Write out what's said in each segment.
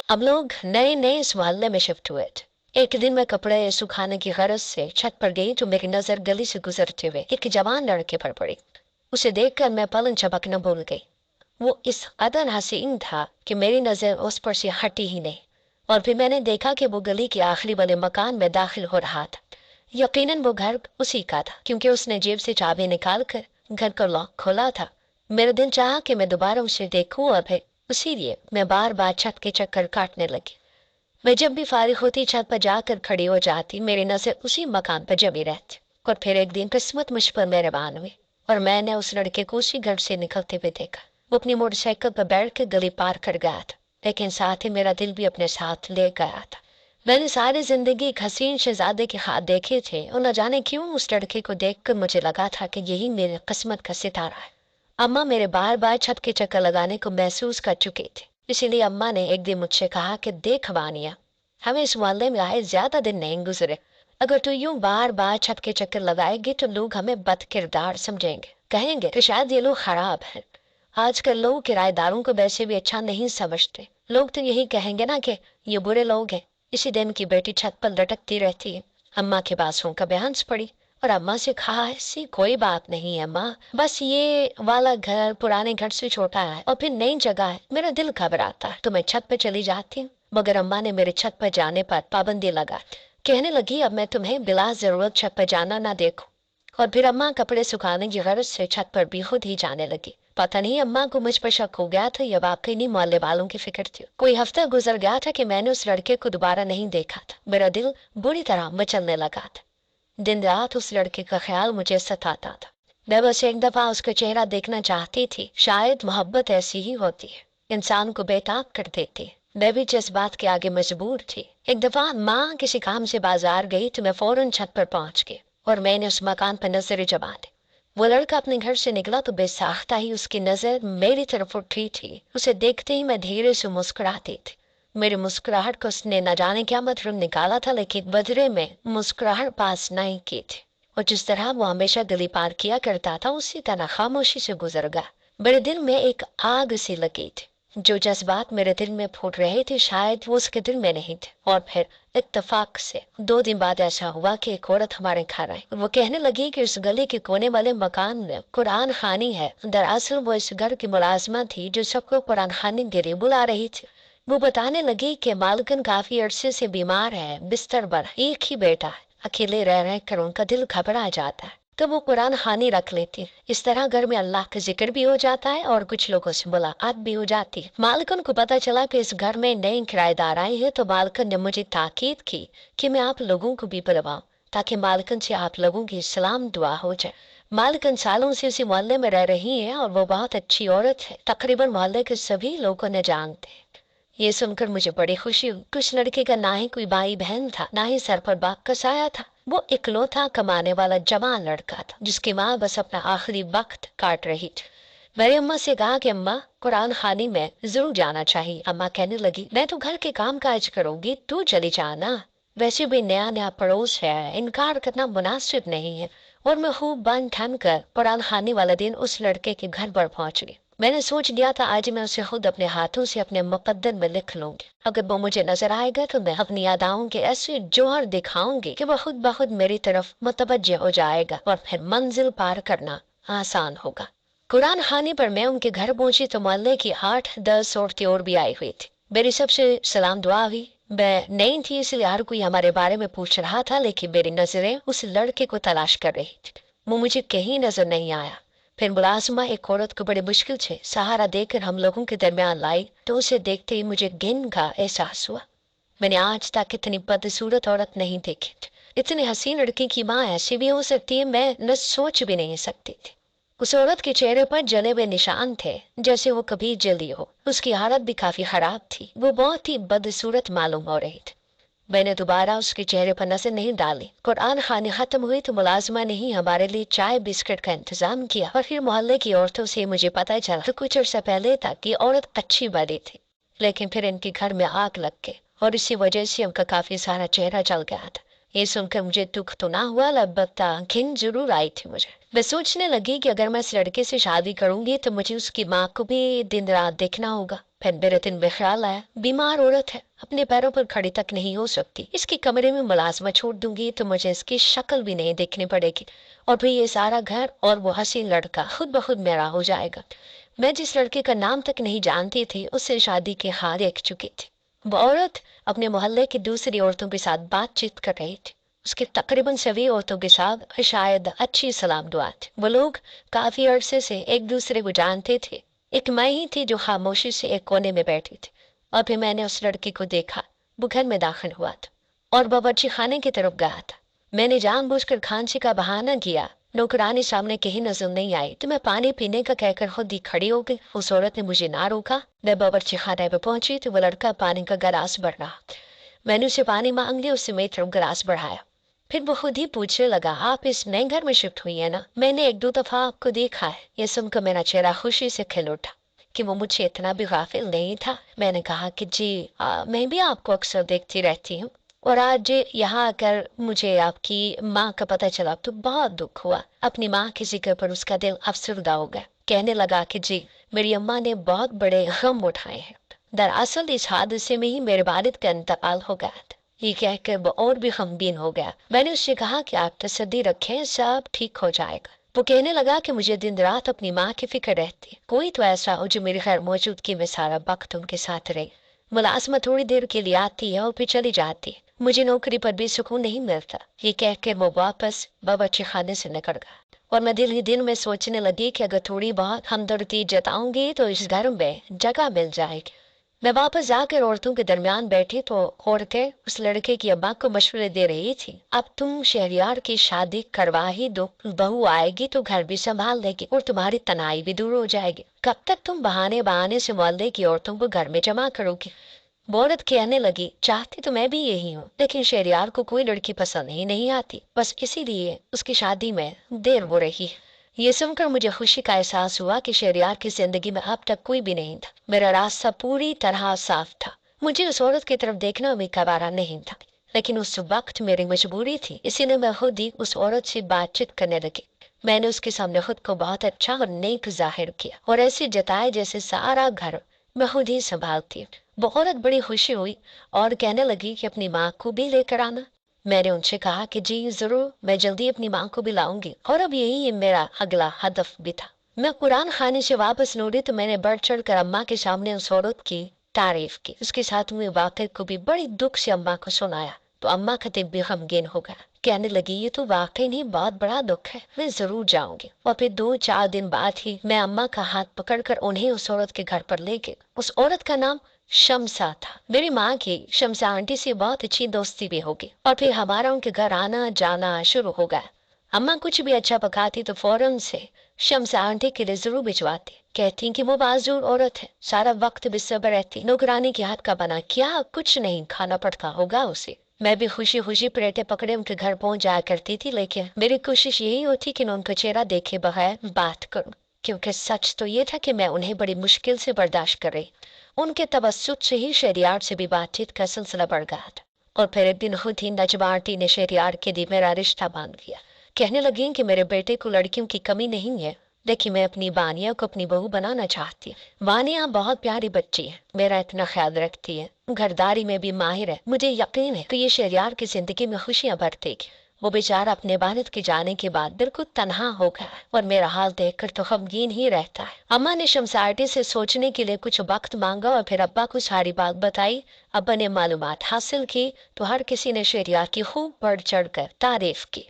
हम लोग नए नए इस मोहल्ले में शिफ्ट हुए थे। एक दिन मैं कपड़े सुखाने की गरज से छत पर गई तो मेरी नजर गली से गुजरते हुए एक जवान लड़के पर पड़ी। उसे देखकर मैं पलंग झपकना भूल गई। वो इस कदर हसीन था कि मेरी नजर उस पर से हटी ही नहीं। और फिर मैंने देखा कि वो गली के आखिरी वाले मकान में दाखिल हो रहा था। यकीनन वो घर उसी का था, क्योंकि उसने जेब से चाबी निकाल कर घर का लॉक खोला था। मेरा दिल चाहा कि मैं दोबारा उसे देखूं और फिर उसी लिए मैं बार बार छत के चक्कर काटने लगी। मैं जब भी फारिग होती छत पर जाकर खड़ी हो जाती, मेरी नजर उसी मकान पर जमी रहती। और फिर एक दिन किस्मत मुझ पर मेहरबान हुई और मैंने उस लड़के को उसी घर से निकलते हुए देखा। वो अपनी मोटरसाइकिल पर बैठ कर गली पार कर गया था, लेकिन साथ ही मेरा दिल भी अपने साथ ले गया था। मैंने सारी जिंदगी एक हसीन शहजादे के हाथ देखे थे और न जाने क्यों उस लड़के को देखकर मुझे लगा था कि यही मेरी किस्मत का सितारा है। अम्मा मेरे बार बार छत के चक्कर लगाने को महसूस कर चुके थे, इसीलिए अम्मा ने एक दिन मुझसे कहा कि देख वानिया, हमें इस मोहल्ले में आए ज्यादा दिन नहीं गुजरे। अगर तू यूं बार बार छत के चक्कर लगाएगी तो लोग हमें बद किरदार समझेंगे, कहेंगे कि शायद ये लोग खराब हैं। आजकल लोग किराएदारों को वैसे भी अच्छा नहीं समझते। लोग तो यही कहेंगे ना कि ये बुरे लोग हैं। इसी दिन की बेटी छत पर लटकती रहती है। अम्मा के बातों का बयान पड़ी और अम्मा से कहा, ऐसी कोई बात नहीं है अम्मा, बस ये वाला घर पुराने घर से छोटा है और फिर नई जगह है, मेरा दिल घबराता है तो मैं छत पर चली जाती हूँ। मगर अम्मा ने मेरे छत पर जाने पर पाबंदी लगा, कहने लगी अब मैं तुम्हें बिला जरूरत छत पर जाना ना देखूं। और फिर अम्मा कपड़े सुखाने की गरज से छत पर भी खुद ही जाने लगी। पता नहीं अम्मा को मुझ पर शक हो गया था या वाकई नहीं मोहल्ले वालों की फिक्र थी। कोई हफ्ता गुजर गया था कि मैंने उस लड़के को दोबारा नहीं देखा था। मेरा दिल बुरी तरह मचलने लगा था। दिन रात उस लड़के का ख्याल मुझे सताता था। मैं बस एक दफा उसका चेहरा देखना चाहती थी। शायद मोहब्बत ऐसी ही होती है, इंसान को बेताब कर देती है। मैं भी जज्बात के आगे मजबूर थी। एक दफा माँ किसी काम से बाजार गई तो मैं फौरन छत पर पहुंच गई और मैंने उस मकान पर नजर जमा दी। वो लड़का अपने घर से निकला तो बेसाख्ता ही उसकी नजर मेरी तरफ उठी थी। उसे देखते ही मैं धीरे से मुस्कुराती थी। मेरी मुस्कुराहट को उसने न जाने क्या मतलब निकाला था, लेकिन बदले में मुस्कुराहट पास नहीं की थी। और जिस तरह वो हमेशा गली पार किया करता था उसी तरह खामोशी से गुजर गया। मेरे दिल में एक आग सी लगी थी। जो जज्बात मेरे दिल में फूट रहे थे शायद वो उसके दिल में नहीं थे। और फिर इत्तेफाक से 2 दिन बाद ऐसा हुआ कि एक औरत हमारे घर आई। वो कहने लगी कि इस गली के कोने वाले मकान में कुरान खानी है। दरअसल वो इस घर की मुलाजमा थी जो सबको कुरान खाने के लिए बुला रही थी। वो बताने लगी कि मालकिन काफी अरसे से बीमार है, बिस्तर पर एक ही बेटा है। अकेले रह रह कर उनका दिल घबरा जाता है तो वो कुरान खानी रख लेती। इस तरह घर में अल्लाह का जिक्र भी हो जाता है और कुछ लोगों से मुलाकात भी हो जाती है। मालकिन को पता चला कि इस घर में नए किराएदार आए हैं तो मालकिन ने मुझे ताकीद की कि मैं आप लोगों को भी बुलवाऊं ताकि मालकिन से आप लोगों की सलाम दुआ हो जाए। मालकिन सालों से उसी मोहल्ले में रह रही है और वो बहुत अच्छी औरत है। तकरीबन मोहल्ले के सभी लोगों ने जानते हैं। ये सुनकर मुझे बड़ी खुशी हुई। कुछ लड़के का ना ही कोई भाई बहन था, ना ही सर पर बाप का साया था। वो इकलौता कमाने वाला जवान लड़का था जिसकी माँ बस अपना आखिरी वक्त काट रही थी। मेरी अम्मा से कहा कि अम्मा कुरान खानी में जरूर जाना चाहिए। अम्मा कहने लगी, मैं तो घर के काम काज करूंगी, तू चली जाना। वैसे भी नया नया पड़ोस है, इनकार करना मुनासिब नहीं है। और मैं खूब बन ठन कर कुरान खानी वाला दिन उस लड़के के घर पर पहुंच गई। मैंने सोच लिया था आज मैं उसे खुद अपने हाथों से अपने मुकद्दर में लिख लूंगी। अगर वो मुझे नजर आएगा तो मैं अपनी यादाओं के ऐसे जोहर दिखाऊंगी कि वो खुद ब खुद मेरी तरफ मुतवज्जे हो जाएगा और फिर मंजिल पार करना आसान होगा। कुरान खाने पर मैं उनके घर पहुंची तो मोहल्ले की 8-10 औरतें और भी आई हुई थी। मेरी सबसे सलाम दुआ हुई। मैं नई थी इसलिए हर कोई हमारे बारे में पूछ रहा था, लेकिन मेरी नजरें उस लड़के को तलाश कर रही थी। वो मुझे कहीं नजर नहीं आया। फिर मुलाजिमा एक औरत को बड़े मुश्किल से सहारा देकर हम लोगों के दरमियान लाई तो उसे देखते ही मुझे घिन का एहसास हुआ। मैंने आज तक इतनी बदसूरत औरत नहीं देखी थी। इतनी हसीन लड़की की माँ ऐसी भी हो सकती है, मैं न सोच भी नहीं सकती थी। उस औरत के चेहरे पर जले हुए निशान थे जैसे वो कभी जली हो। उसकी हालत भी काफी खराब थी। वो बहुत ही बदसूरत मालूम हो रही थी। मैंने दोबारा उसके चेहरे पर नजर नहीं डाली। कुरान खानी खत्म हुई तो मुलाजिमा ने ही हमारे लिए चाय बिस्किट का इंतजाम किया और फिर मोहल्ले की औरतों से मुझे पता चला तो कुछ अर्सा पहले तक कि औरत अच्छी वाली थी, लेकिन फिर इनके घर में आग लग गई और इसी वजह से उनका काफी सारा चेहरा जल गया था। ये सुनकर मुझे दुख तो ना हुआ, अलबत्ता घिन जरूर आई थी मुझे। मैं सोचने लगी कि अगर मैं इस लड़के से शादी करूंगी तो मुझे उसकी माँ को भी दिन रात देखना होगा। फिर मेरे दिन में ख्याल आया, बीमार औरत है, अपने पैरों पर खड़ी तक नहीं हो सकती, इसके कमरे में मुलाजमत छोड़ दूंगी तो मुझे इसकी शक्ल भी नहीं देखनी पड़ेगी, और फिर ये सारा घर और वो हसीन लड़का खुद ब खुद मेरा हो जाएगा। मैं जिस लड़के का नाम तक नहीं जानती थी उससे शादी के हाल देख चुकी थी। वो औरत अपने मोहल्ले की दूसरी औरतों के साथ बातचीत कर रही थी। उसके तकरीबन सभी औरतों के साथ शायद अच्छी सलाम दुआ थी। वो लोग काफी अरसे से एक दूसरे को जानते थे। एक मैं ही थी जो खामोशी से एक कोने में बैठी थी। और फिर मैंने उस लड़की को देखा। वो घर में दाखिल हुआ था और बावर्ची खाने की तरफ गया था। मैंने जानबूझकर खांसी का बहाना किया। नौकरानी सामने कहीं नजर नहीं आई तो मैं पानी पीने का कहकर खुद ही खड़ी हो गई। उस औरत ने मुझे ना रोका। मैं बावर्ची खाने पे पहुंची तो वो लड़का पानी का गिलास भर रहा। मैंने उसे पानी मांग लिया, उससे मेरी तरफ गिलास बढ़ाया। फिर वो खुद ही पूछने लगा, आप इस नए घर में शिफ्ट हुई है ना? मैंने एक दो दफा आपको देखा है। ये सुनकर मेरा चेहरा खुशी से खिल उठा कि वो मुझे इतना भी गाफिल नहीं था। मैंने कहा कि जी मैं भी आपको अक्सर देखती रहती हूँ, और आज यहाँ आकर मुझे आपकी माँ का पता चला तो बहुत दुख हुआ। अपनी माँ के जिक्र पर उसका दिल अफसरदा हो गया। कहने लगा कि जी मेरी अम्मा ने बहुत बड़े गम उठाए हैं। दरअसल इस हादसे में ही मेरे वालिद का इंतकाल हो गया था। ये कहकर वो और भी गमगीन हो गया। मैंने उससे कहा कि आप तसल्ली रखें, सब ठीक हो जाएगा। वो कहने लगा कि मुझे दिन रात अपनी माँ की फिक्र रहती है। कोई तो ऐसा हो जो मेरी खैर मौजूदगी में सारा वक्त उनके साथ रहे। मुलाजमत थोड़ी देर के लिए आती है और फिर चली जाती है। मुझे नौकरी पर भी सुकून नहीं मिलता। ये कहकर वो वापस बावर्ची खाने से निकल गया। और मैं दिल ही दिल में सोचने लगी कि अगर थोड़ी बहुत हमदर्दी जताऊंगी तो इस घर में जगह मिल जाएगी। मैं वापस जाकर औरतों के दरमियान बैठी तो औरतें उस लड़के की अब्बा को मशवरे दे रही थी। अब तुम शहरियार की शादी करवा ही दो, बहू आएगी तो घर भी संभाल लेगी और तुम्हारी तनाई भी दूर हो जाएगी। कब तक तुम बहाने बहाने से मोहल्ले की औरतों को घर में जमा करोगी? वो औरत कहने लगी, चाहती तो मैं भी यही हूँ, लेकिन शहरियार को कोई लड़की पसंद ही नहीं आती, बस इसीलिए उसकी शादी में देर हो रही है। ये सुनकर मुझे खुशी का एहसास हुआ कि शहरियार की जिंदगी में अब तक कोई भी नहीं था। मेरा रास्ता पूरी तरह साफ था। मुझे उस औरत की तरफ देखना भी गवारा नहीं था, लेकिन उस वक्त मेरी मजबूरी थी, इसीलिए मैं खुद ही उस औरत से बातचीत करने लगी। मैंने उसके सामने खुद को बहुत अच्छा और नेक जाहिर किया और ऐसे जताए जैसे सारा घर मैं खुद ही संभालती। वो औरत बड़ी खुशी हुई और कहने लगी कि अपनी माँ को भी लेकर आना। मैंने उनसे कहा कि जी जरूर, मैं जल्दी अपनी माँ को भी लाऊंगी, और अब यही मेरा अगला हदफ भी था। मैं कुरान खाने से वापस लौटी तो मैंने बढ़ चढ़ कर अम्मा के सामने उस औरत की तारीफ की। उसके साथ हुए वाक़े को भी बड़ी दुख से अम्मा को सुनाया तो अम्मा का दिल भी गमगीन हो गया। कहने लगी, ये तो वाकई नहीं बहुत बड़ा दुख है, मैं जरूर जाऊंगी। और फिर 2-4 दिन बाद ही मैं अम्मा का हाथ पकड़कर उन्हें उस औरत के घर पर ले गई। उस औरत का नाम शमसा था। मेरी माँ की शमसा आंटी से बहुत अच्छी दोस्ती भी होगी और फिर हमारा उनके घर आना जाना शुरू हो गया। अम्मा कुछ भी अच्छा पकाती तो फौरन से शमसा आंटी के लिए जरूर भिजवाती। कहती कि वो बाजूर औरत है, सारा वक्त बेसब्र रहती, नौकरानी के हाथ का बना क्या कुछ नहीं खाना पड़ता होगा उसे। मैं भी खुशी खुशी पलेटें पकड़े उनके घर पहुंच जाया करती थी, लेकिन मेरी कोशिश यही होती कि मैं उनका चेहरा देखे बगैर बात करूं, क्योंकि सच तो ये था कि मैं उन्हें बड़ी मुश्किल से बर्दाश्त कर रही। उनके तवस्सुत से ही शहरियार से भी बातचीत का सिलसिला बढ़ गया था। और फिर एक दिन खुद ही नजमा आंटी ने शहरियार के लिए मेरा रिश्ता बांध दिया। कहने लगी कि मेरे बेटे को लड़कियों की कमी नहीं है, देखिए मैं अपनी वानिया को अपनी बहू बनाना चाहती हूँ। वानिया बहुत प्यारी बच्ची है, मेरा इतना ख्याल रखती है, घरदारी में भी माहिर है। मुझे यकीन है कि ये शहरियार की जिंदगी में खुशियां भर देगी। वो बेचारा अपने वालिद के जाने के बाद बिल्कुल तनहा हो गया और मेरा हाल देखकर तो गमगीन ही रहता है। अम्मा ने शमसारटी से सोचने के लिए कुछ वक्त मांगा और फिर अब्बा को सारी बात बताई। अब्बा ने मालूमात हासिल की तो हर किसी ने शहरियार की खूब बढ़ चढ़ कर तारीफ की।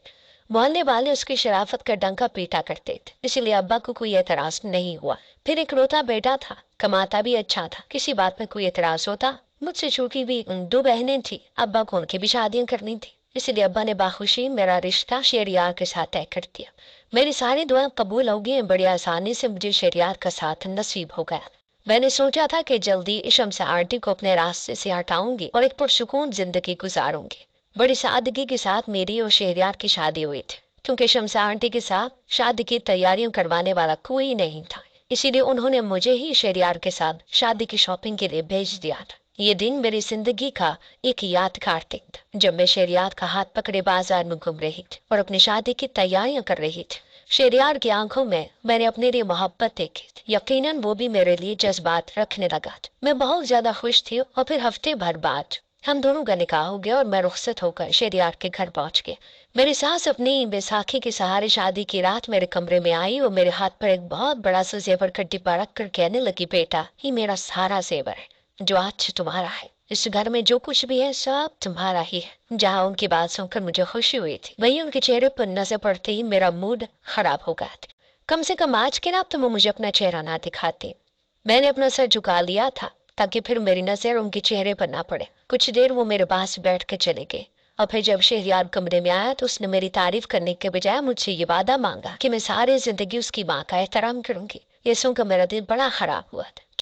मोहल्ले वाले उसकी शराफत का डंका पीटा करते थे, इसलिए अब्बा को कोई एतराज नहीं हुआ। फिर एक रोता बेटा था, कमाता भी अच्छा था, किसी बात में कोई एतराज होता। मुझसे छोटी भी 2 बहनें थी, अब्बा को उनकी भी शादियां करनी थी, इसलिए अब्बा ने बाखुशी मेरा रिश्ता शहरियार के साथ तय कर दिया। मेरी सारी दुआएं कबूल हो गई। बड़ी आसानी से मुझे शहरियार का साथ नसीब हो गया। मैंने सोचा था कि जल्दी शमसा आंटी को अपने रास्ते से हटाऊंगी और एक पुरसुकून जिंदगी गुजारूंगी। बड़ी सादगी के साथ मेरी और शहरियार की शादी हुई थी, क्योंकि शमसा आंटी के साथ शादी की तैयारियां करवाने वाला कोई नहीं था, इसीलिए उन्होंने मुझे ही शहरियार के साथ शादी की शॉपिंग के लिए भेज दिया था। یہ دن میری زندگی کا ایک یادگار دن تھا جب میں شہریار کا ہاتھ پکڑے بازار میں گھوم رہی تھی اور اپنی شادی کی تیاریاں کر رہی تھی۔ شہریار کی آنکھوں میں نے اپنے لیے محبت دیکھی تھی، یقیناً وہ بھی میرے لیے جذبات رکھنے لگا تھا۔ میں بہت زیادہ خوش تھی اور پھر ہفتے بھر بعد ہم دونوں کا نکاح ہو گیا اور میں رخصت ہو کر شہریار کے گھر پہنچ گیا۔ میری ساس اپنی بیساکھی کے سہارے شادی کی رات میرے کمرے میں آئی اور میرے ہاتھ پر ایک بہت بڑا سا زیور کا ڈبہ رکھ کر کہنے لگی، بیٹا یہ میرا سارا زیور ہے جو آج سے تمہارا ہے۔ اس گھر میں جو کچھ بھی ہے سب تمہارا ہی ہے۔ جہاں ان کی بات سن کر مجھے خوشی ہوئی تھی وہیں ان کے چہرے پر نظر پڑتے ہی میرا موڈ خراب ہو گیا تھا۔ کم سے کم آج کے رات تو وہ مجھے اپنا چہرہ نہ دکھاتے۔ میں نے اپنا سر جھکا لیا تھا تاکہ پھر میری نظر ان کے چہرے پر نہ پڑے۔ کچھ دیر وہ میرے پاس بیٹھ کے چلے گئے اور پھر جب شہریار کمرے میں آیا تو اس نے میری تعریف کرنے کے بجائے مجھ سے یہ وعدہ مانگا کہ میں ساری زندگی اس کی ماں کا احترام کروں گی۔ یہ سن کر میرا دل بڑا خراب ہوا تھا۔